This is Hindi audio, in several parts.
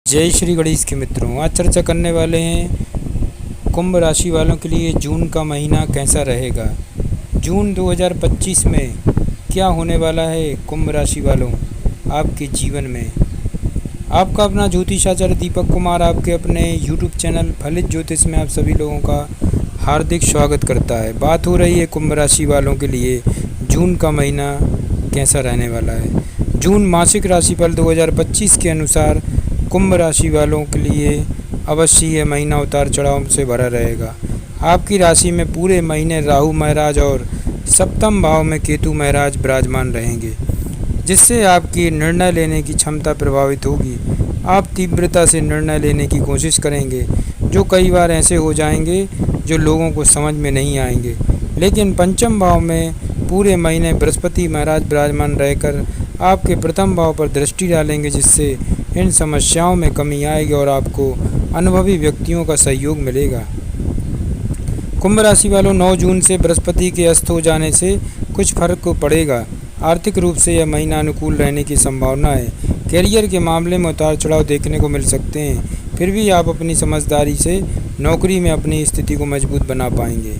जय श्री गणेश के मित्रों, आज चर्चा करने वाले हैं कुंभ राशि वालों के लिए जून का महीना कैसा रहेगा। जून 2025 में क्या होने वाला है कुंभ राशि वालों आपके जीवन में। आपका अपना ज्योतिषाचार्य दीपक कुमार आपके अपने YouTube चैनल फलित ज्योतिष में आप सभी लोगों का हार्दिक स्वागत करता है। बात हो रही है कुंभ राशि वालों के लिए जून का महीना कैसा रहने वाला है। जून मासिक राशिफल 2025 के अनुसार कुंभ राशि वालों के लिए अवश्य यह महीना उतार चढ़ाव से भरा रहेगा। आपकी राशि में पूरे महीने राहु महाराज और सप्तम भाव में केतु महाराज विराजमान रहेंगे, जिससे आपकी निर्णय लेने की क्षमता प्रभावित होगी। आप तीव्रता से निर्णय लेने की कोशिश करेंगे, जो कई बार ऐसे हो जाएंगे जो लोगों को समझ में नहीं आएंगे। लेकिन पंचम भाव में पूरे महीने बृहस्पति महाराज विराजमान रहकर आपके प्रथम भाव पर दृष्टि डालेंगे, जिससे इन समस्याओं में कमी आएगी और आपको अनुभवी व्यक्तियों का सहयोग मिलेगा। कुंभ राशि वालों, 9 जून से बृहस्पति के अस्त हो जाने से कुछ फर्क पड़ेगा। आर्थिक रूप से यह महीना अनुकूल रहने की संभावना है। कैरियर के मामले में उतार चढ़ाव देखने को मिल सकते हैं, फिर भी आप अपनी समझदारी से नौकरी में अपनी स्थिति को मजबूत बना पाएंगे।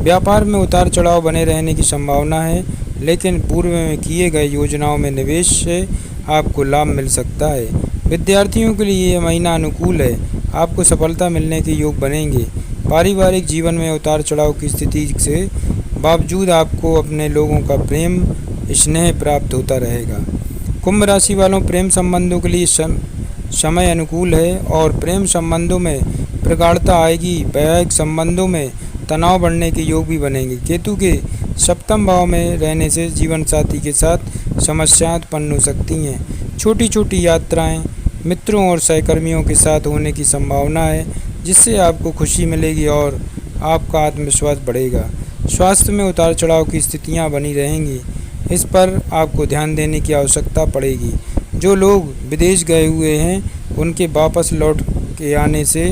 व्यापार में उतार चढ़ाव बने रहने की संभावना है, लेकिन पूर्व में किए गए योजनाओं में निवेश से आपको लाभ मिल सकता है। विद्यार्थियों के लिए यह महीना अनुकूल है, आपको सफलता मिलने के योग बनेंगे। पारिवारिक जीवन में उतार चढ़ाव की स्थिति से बावजूद आपको अपने लोगों का प्रेम स्नेह प्राप्त होता रहेगा। कुंभ राशि वालों, प्रेम संबंधों के लिए समय अनुकूल है और प्रेम संबंधों में प्रगाढ़ता आएगी। वैवाहिक संबंधों में तनाव बढ़ने के योग भी बनेंगे। केतु के सप्तम भाव में रहने से जीवन साथी के साथ समस्याएं उत्पन्न हो सकती हैं। छोटी छोटी यात्राएं मित्रों और सहकर्मियों के साथ होने की संभावना है, जिससे आपको खुशी मिलेगी और आपका आत्मविश्वास बढ़ेगा। स्वास्थ्य में उतार चढ़ाव की स्थितियां बनी रहेंगी, इस पर आपको ध्यान देने की आवश्यकता पड़ेगी। जो लोग विदेश गए हुए हैं उनके वापस लौट के आने से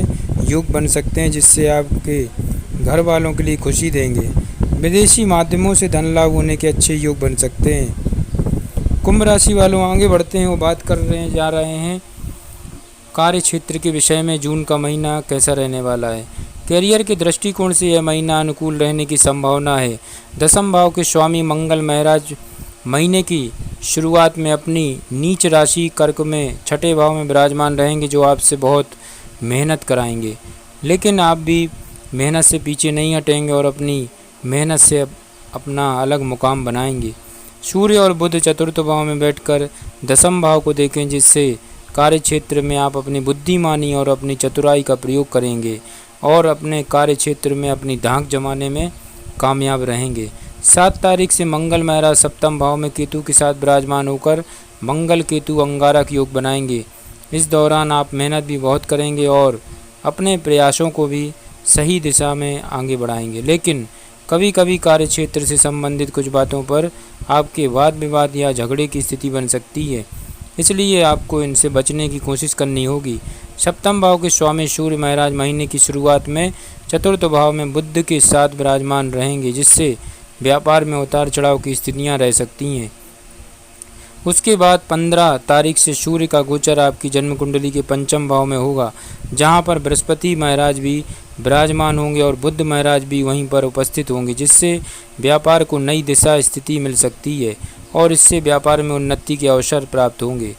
योग बन सकते हैं, जिससे आपके घर वालों के लिए खुशी देंगे। विदेशी माध्यमों से धन लाभ होने के अच्छे योग बन सकते हैं। कुंभ राशि वालों, आगे बढ़ते हैं, वो बात जा रहे हैं कार्य क्षेत्र के विषय में जून का महीना कैसा रहने वाला है। कैरियर के दृष्टिकोण से यह महीना अनुकूल रहने की संभावना है। दसम भाव के स्वामी मंगल महाराज महीने की शुरुआत में अपनी नीच राशि कर्क में छठे भाव में विराजमान रहेंगे, जो आपसे बहुत मेहनत कराएंगे। लेकिन आप भी मेहनत से पीछे नहीं हटेंगे और अपनी मेहनत से अपना अलग मुकाम बनाएंगे। सूर्य और बुध चतुर्थ भाव में बैठकर दसम भाव को देखें, जिससे कार्य क्षेत्र में आप अपनी बुद्धिमानी और अपनी चतुराई का प्रयोग करेंगे और अपने कार्य क्षेत्र में अपनी धाक जमाने में कामयाब रहेंगे। 7 तारीख से मंगल महाराज सप्तम भाव में केतु के साथ विराजमान होकर मंगल केतु अंगारक योग बनाएंगे। इस दौरान आप मेहनत भी बहुत करेंगे और अपने प्रयासों को भी सही दिशा में आगे बढ़ाएंगे। लेकिन कभी कभी कार्य क्षेत्र से संबंधित कुछ बातों पर आपके वाद विवाद या झगड़े की स्थिति बन सकती है, इसलिए आपको इनसे बचने की कोशिश करनी होगी। सप्तम भाव के स्वामी सूर्य महाराज महीने की शुरुआत में चतुर्थ भाव में बुध के साथ विराजमान रहेंगे, जिससे व्यापार में उतार चढ़ाव की स्थितियां रह सकती हैं। उसके बाद 15 तारीख से सूर्य का गोचर आपकी जन्म कुंडली के पंचम भाव में होगा, जहां पर बृहस्पति महाराज भी विराजमान होंगे और बुध महाराज भी वहीं पर उपस्थित होंगे, जिससे व्यापार को नई दिशा स्थिति मिल सकती है और इससे व्यापार में उन्नति के अवसर प्राप्त होंगे।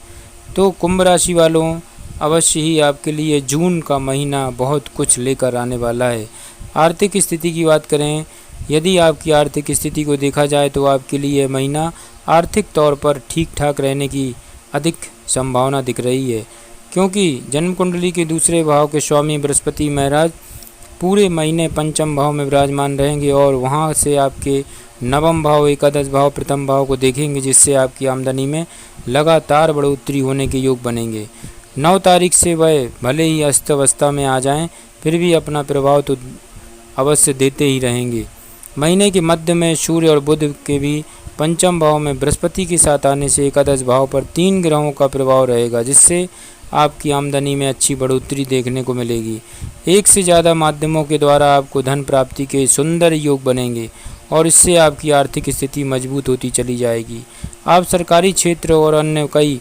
तो कुंभ राशि वालों, अवश्य ही आपके लिए जून का महीना बहुत कुछ लेकर आने वाला है। आर्थिक स्थिति की बात करें, यदि आपकी आर्थिक स्थिति को देखा जाए तो आपके लिए यह महीना आर्थिक तौर पर ठीक ठाक रहने की अधिक संभावना दिख रही है, क्योंकि जन्म कुंडली के दूसरे भाव के स्वामी बृहस्पति महाराज पूरे महीने पंचम भाव में विराजमान रहेंगे और वहां से आपके नवम भाव, एकादश भाव, प्रथम भाव को देखेंगे, जिससे आपकी आमदनी में लगातार बढ़ोतरी होने के योग बनेंगे। 9 तारीख से वह भले ही अस्त अवस्था में आ जाएं, फिर भी अपना प्रभाव तो अवश्य देते ही रहेंगे। महीने के मध्य में सूर्य और बुध के भी पंचम भाव में बृहस्पति के साथ आने से एकादश भाव पर 3 ग्रहों का प्रभाव रहेगा, जिससे आपकी आमदनी में अच्छी बढ़ोतरी देखने को मिलेगी। एक से ज़्यादा माध्यमों के द्वारा आपको धन प्राप्ति के सुंदर योग बनेंगे और इससे आपकी आर्थिक स्थिति मजबूत होती चली जाएगी। आप सरकारी क्षेत्र और अन्य कई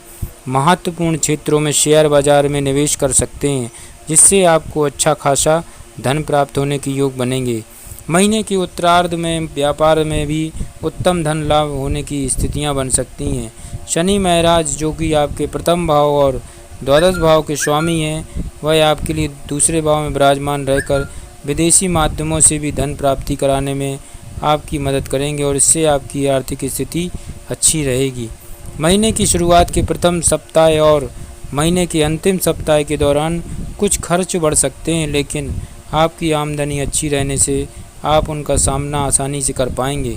महत्वपूर्ण क्षेत्रों में शेयर बाजार में निवेश कर सकते हैं, जिससे आपको अच्छा खासा धन प्राप्त होने के योग बनेंगे। महीने के उत्तरार्ध में व्यापार में भी उत्तम धन लाभ होने की स्थितियां बन सकती हैं। शनि महाराज जो कि आपके प्रथम भाव और द्वादश भाव के स्वामी हैं, वह आपके लिए दूसरे भाव में विराजमान रहकर विदेशी माध्यमों से भी धन प्राप्ति कराने में आपकी मदद करेंगे और इससे आपकी आर्थिक स्थिति अच्छी रहेगी। महीने की शुरुआत के प्रथम सप्ताह और महीने के अंतिम सप्ताह के दौरान कुछ खर्च बढ़ सकते हैं, लेकिन आपकी आमदनी अच्छी रहने से आप उनका सामना आसानी से कर पाएंगे।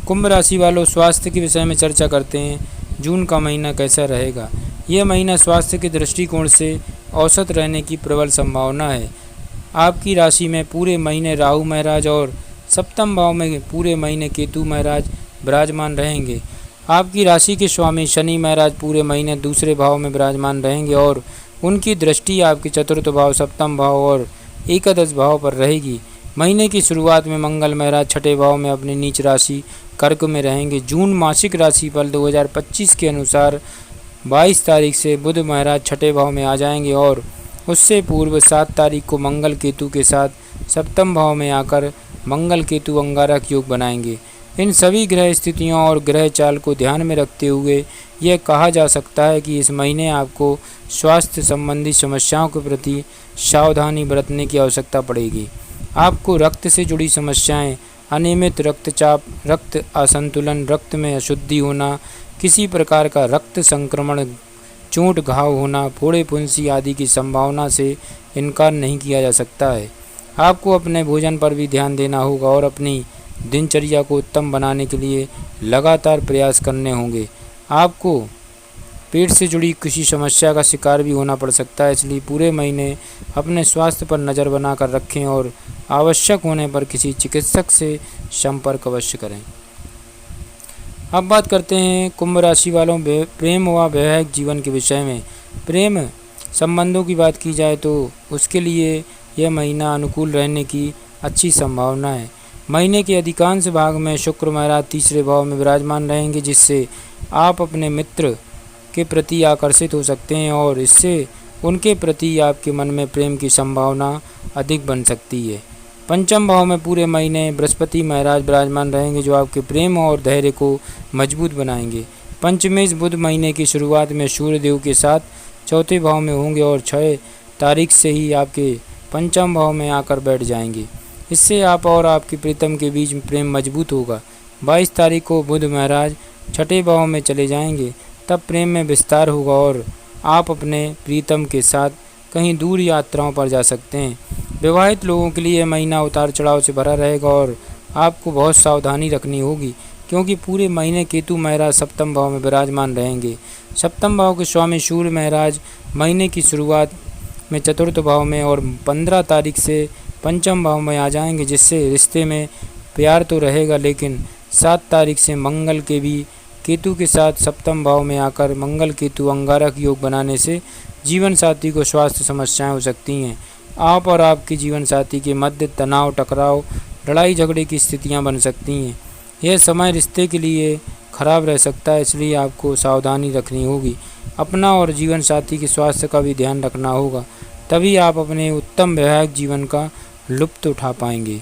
कुंभ राशि वालों, स्वास्थ्य के विषय में चर्चा करते हैं। जून का महीना कैसा रहेगा? यह महीना स्वास्थ्य के दृष्टिकोण से औसत रहने की प्रबल संभावना है। आपकी राशि में पूरे महीने राहु महाराज और सप्तम भाव में पूरे महीने केतु महाराज विराजमान रहेंगे। आपकी राशि के स्वामी शनि महाराज पूरे महीने दूसरे भाव में विराजमान रहेंगे और उनकी दृष्टि आपके चतुर्थ भाव, सप्तम भाव और एकादश भाव पर रहेगी। महीने की शुरुआत में मंगल महाराज छठे भाव में अपनी नीच राशि कर्क में रहेंगे। जून मासिक राशिफल 2025 के अनुसार 22 तारीख से बुध महाराज छठे भाव में आ जाएंगे और उससे पूर्व 7 तारीख को मंगल केतु के साथ सप्तम भाव में आकर मंगल केतु अंगारक योग बनाएंगे। इन सभी ग्रह स्थितियों और ग्रह चाल को ध्यान में रखते हुए यह कहा जा सकता है कि इस महीने आपको स्वास्थ्य संबंधी समस्याओं के प्रति सावधानी बरतने की आवश्यकता पड़ेगी। आपको रक्त से जुड़ी समस्याएं, अनियमित रक्तचाप, रक्त असंतुलन, रक्त में अशुद्धि होना, किसी प्रकार का रक्त संक्रमण, चोट घाव होना, फोड़े फुंसी आदि की संभावना से इनकार नहीं किया जा सकता है। आपको अपने भोजन पर भी ध्यान देना होगा और अपनी दिनचर्या को उत्तम बनाने के लिए लगातार प्रयास करने होंगे। आपको पेट से जुड़ी किसी समस्या का शिकार भी होना पड़ सकता है, इसलिए पूरे महीने अपने स्वास्थ्य पर नज़र बनाकर रखें और आवश्यक होने पर किसी चिकित्सक से संपर्क अवश्य करें। अब बात करते हैं कुंभ राशि वालों प्रेम व वैवाहिक जीवन के विषय में। प्रेम संबंधों की बात की जाए तो उसके लिए यह महीना अनुकूल रहने की अच्छी संभावना है। महीने के अधिकांश भाग में शुक्र महाराज तीसरे भाव में विराजमान रहेंगे, जिससे आप अपने मित्र के प्रति आकर्षित हो सकते हैं और इससे उनके प्रति आपके मन में प्रेम की संभावना अधिक बन सकती है। पंचम भाव में पूरे महीने बृहस्पति महाराज विराजमान रहेंगे, जो आपके प्रेम और धैर्य को मजबूत बनाएंगे। पंचमेश बुध महीने की शुरुआत में सूर्य देव के साथ चौथे भाव में होंगे और 6 तारीख से ही आपके पंचम भाव में आकर बैठ जाएंगे। इससे आप और आपकी प्रीतम के बीच प्रेम मजबूत होगा। 22 तारीख को बुध महाराज छठे भाव में चले जाएंगे, तब प्रेम में विस्तार होगा और आप अपने प्रीतम के साथ कहीं दूर यात्राओं पर जा सकते हैं। विवाहित लोगों के लिए महीना उतार चढ़ाव से भरा रहेगा और आपको बहुत सावधानी रखनी होगी, क्योंकि पूरे महीने केतु महाराज सप्तम भाव में विराजमान रहेंगे। सप्तम भाव के स्वामी सूर्य महाराज महीने की शुरुआत में चतुर्थ भाव में और 15 तारीख से पंचम भाव में आ जाएंगे, जिससे रिश्ते में प्यार तो रहेगा, लेकिन 7 तारीख से मंगल के भी केतु के साथ सप्तम भाव में आकर मंगल केतु अंगारक योग बनाने से जीवन साथी को स्वास्थ्य समस्याएं हो सकती हैं। आप और आपके जीवन साथी के मध्य तनाव, टकराव, लड़ाई झगड़े की स्थितियां बन सकती हैं। यह समय रिश्ते के लिए खराब रह सकता है, इसलिए आपको सावधानी रखनी होगी। अपना और जीवन साथी के स्वास्थ्य का भी ध्यान रखना होगा, तभी आप अपने उत्तम वैवाहिक जीवन का लुत्फ उठा पाएंगे।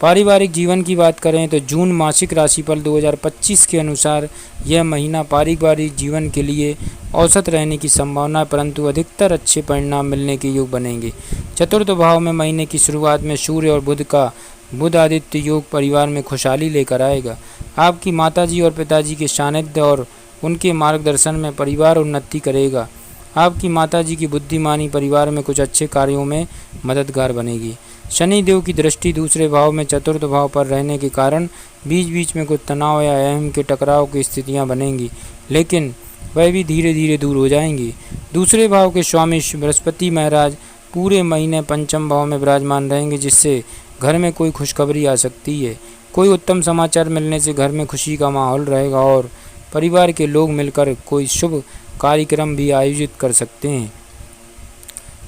पारिवारिक जीवन की बात करें तो जून मासिक राशिफल 2025 के अनुसार यह महीना पारिवारिक जीवन के लिए औसत रहने की संभावना है, परंतु अधिकतर अच्छे परिणाम मिलने के योग बनेंगे। चतुर्थ भाव में महीने की शुरुआत में सूर्य और बुध का बुध आदित्य योग परिवार में खुशहाली लेकर आएगा। आपकी माताजी और पिताजी के सानिध्य और उनके मार्गदर्शन में परिवार उन्नति करेगा। आपकी माताजी की बुद्धिमानी परिवार में कुछ अच्छे कार्यों में मददगार बनेगी। शनि देव की दृष्टि दूसरे भाव में चतुर्थ भाव पर रहने के कारण बीच बीच में कुछ तनाव या अहम के टकराव की स्थितियां बनेंगी, लेकिन वह भी धीरे धीरे दूर हो जाएंगी। दूसरे भाव के स्वामी बृहस्पति महाराज पूरे महीने पंचम भाव में विराजमान रहेंगे, जिससे घर में कोई खुशखबरी आ सकती है। कोई उत्तम समाचार मिलने से घर में खुशी का माहौल रहेगा और परिवार के लोग मिलकर कोई शुभ कार्यक्रम भी आयोजित कर सकते हैं।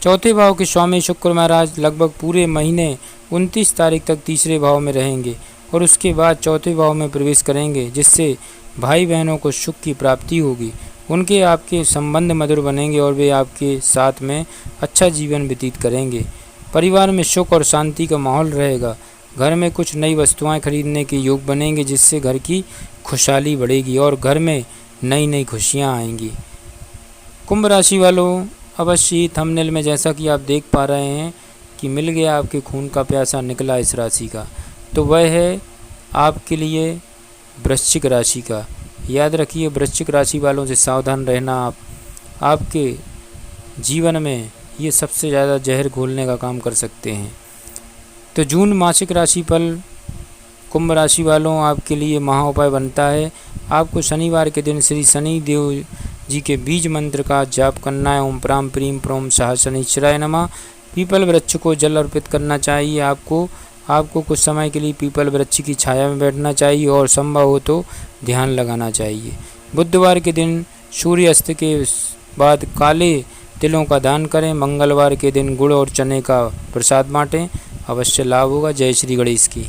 चौथे भाव के स्वामी शुक्र महाराज लगभग पूरे महीने 29 तारीख तक तीसरे भाव में रहेंगे और उसके बाद चौथे भाव में प्रवेश करेंगे, जिससे भाई बहनों को सुख की प्राप्ति होगी। उनके आपके संबंध मधुर बनेंगे और वे आपके साथ में अच्छा जीवन व्यतीत करेंगे। परिवार में सुख और शांति का माहौल रहेगा। घर में कुछ नई वस्तुएं खरीदने के योग बनेंगे, जिससे घर की खुशहाली बढ़ेगी और घर में नई नई खुशियां आएंगी। कुंभ राशि वालों, अवश्य थंबनेल में जैसा कि आप देख पा रहे हैं कि मिल गया आपके खून का प्यासा निकला इस राशि का, तो वह है आपके लिए वृश्चिक राशि का। याद रखिए, वृश्चिक राशि वालों से सावधान रहना। आपके जीवन में ये सबसे ज़्यादा जहर घोलने का काम कर सकते हैं। तो जून मासिक राशिफल कुंभ राशि वालों आपके लिए महा उपाय बनता है। आपको शनिवार के दिन श्री शनि देव जी के बीज मंत्र का जाप करना है। ओम प्राम प्रीम प्रोम शाह शनिश्चराय नमः। पीपल वृक्ष को जल अर्पित करना चाहिए। आपको कुछ समय के लिए पीपल वृक्ष की छाया में बैठना चाहिए और संभव हो तो ध्यान लगाना चाहिए। बुधवार के दिन सूर्य अस्त के बाद काले तिलों का दान करें। मंगलवार के दिन गुड़ और चने का प्रसाद बांटें, अवश्य लाभ होगा। जय श्री गणेश की।